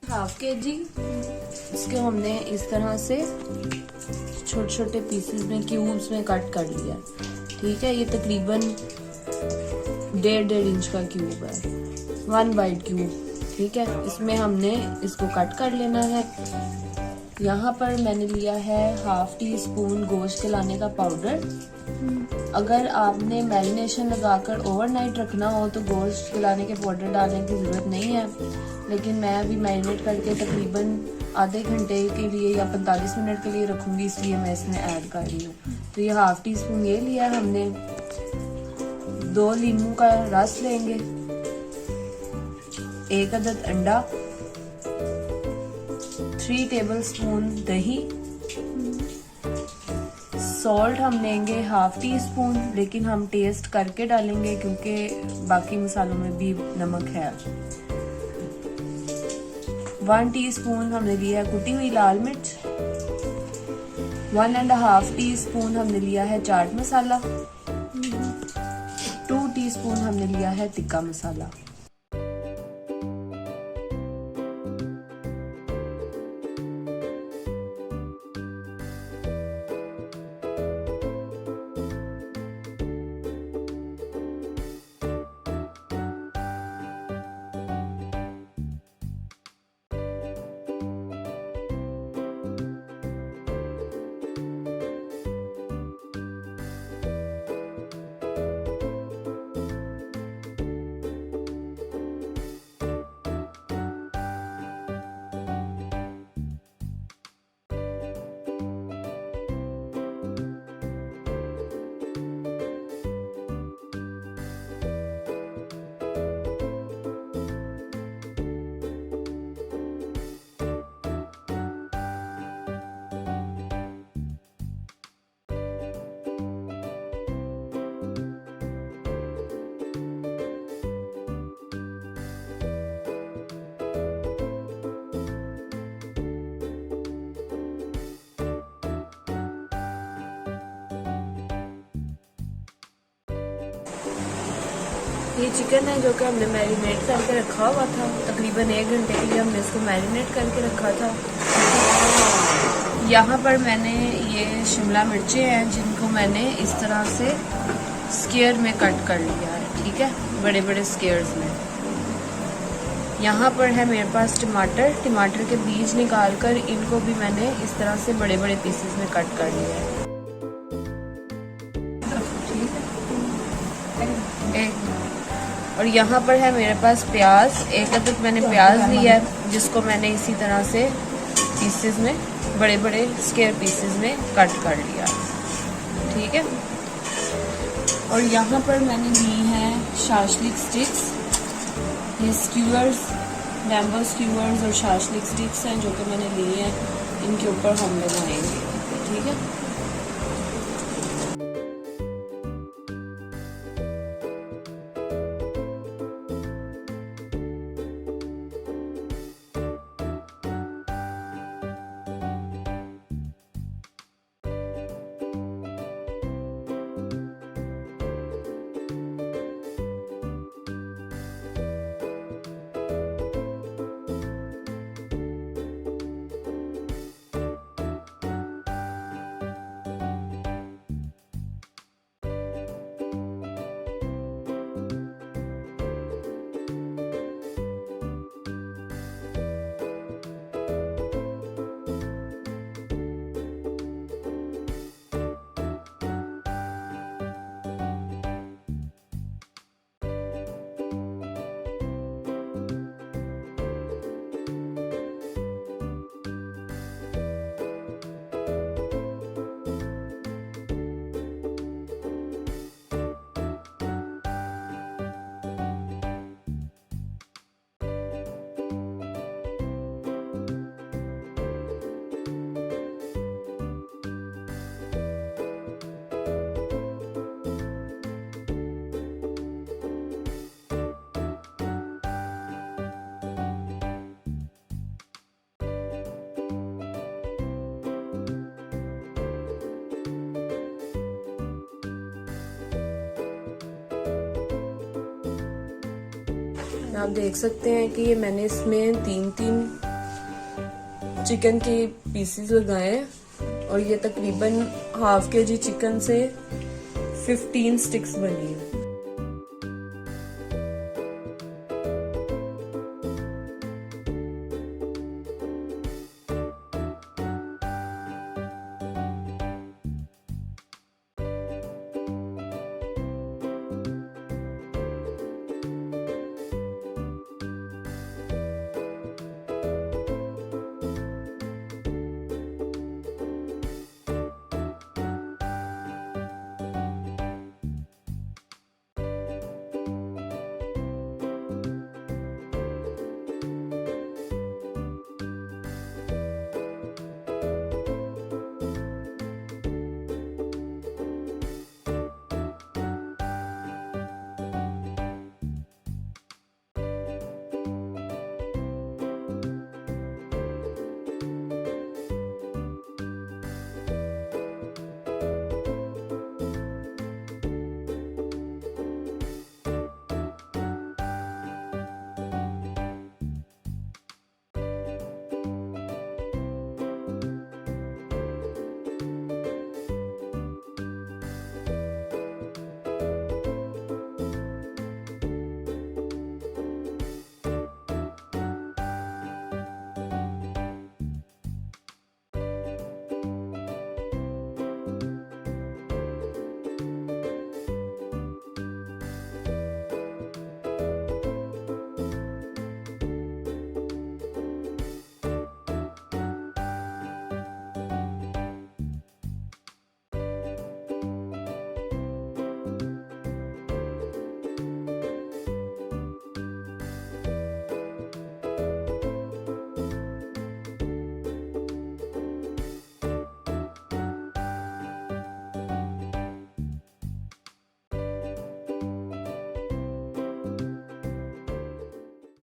Half kg इसके हमने इस तरह से छोटे छोटे पीसेस में क्यूब्स में कट कर लिया। ठीक है, ये तकरीबन 1.5 इंच का क्यूब है, 1 वाइड क्यूब। ठीक है, इसमें हमने इसको कट कर लेना है। यहाँ पर मैंने लिया है हाफ टी स्पून गोश्त गलाने का पाउडर। अगर आपने मैरिनेशन लगाकर ओवरनाइट रखना हो तो गोश्त गलाने के पाउडर डालने की ज़रूरत नहीं है, लेकिन मैं अभी मैरिनेट करके तकरीबन आधे घंटे के लिए या 45 मिनट के लिए रखूँगी, इसलिए मैं इसमें ऐड कर रही हूँ। तो ये हाफ टी स्पून ये लिया हमने। 2 नींबू का रस लेंगे, 1 अदद अंडा, 3 टेबलस्पून दही, सॉल्ट हम लेंगे हाफ टी स्पून, लेकिन हम टेस्ट करके डालेंगे क्योंकि बाकी मसालों में भी नमक है। 1 टीस्पून हमने लिया है कुटी हुई लाल मिर्च, 1.5 टीस्पून हमने लिया है चाट मसाला, 2 टीस्पून हमने लिया है टिक्का मसाला। ये चिकन है जो कि हमने मैरिनेट करके रखा हुआ था, तकरीबन 1 घंटे के लिए हमने इसको मैरिनेट करके रखा था। यहाँ पर मैंने ये शिमला मिर्चें हैं जिनको मैंने इस तरह से स्क्वायर में कट कर लिया है। ठीक है, बड़े बड़े स्क्वायर्स में। यहाँ पर है मेरे पास टमाटर के बीज निकाल कर इनको भी मैंने इस तरह से बड़े बड़े पीसेस में कट कर लिया है। और यहाँ पर है मेरे पास प्याज, 1 अदद मैंने प्याज लिया है जिसको मैंने इसी तरह से पीसेस में बड़े बड़े स्क्वायर पीसेस में कट कर लिया। ठीक है, और यहाँ पर मैंने ली है शाशलिक स्टिक्स। ये स्क्यूवर्स, बैम्बू स्क्यूवर्स और शाशलिक स्टिक्स हैं जो कि मैंने लिए हैं, इनके ऊपर हम लगाएंगे। ठीक है, आप देख सकते हैं कि ये मैंने इसमें 3-3 चिकन के पीसेस लगाए और ये तकरीबन ½ kg चिकन से 15 स्टिक्स बनी है।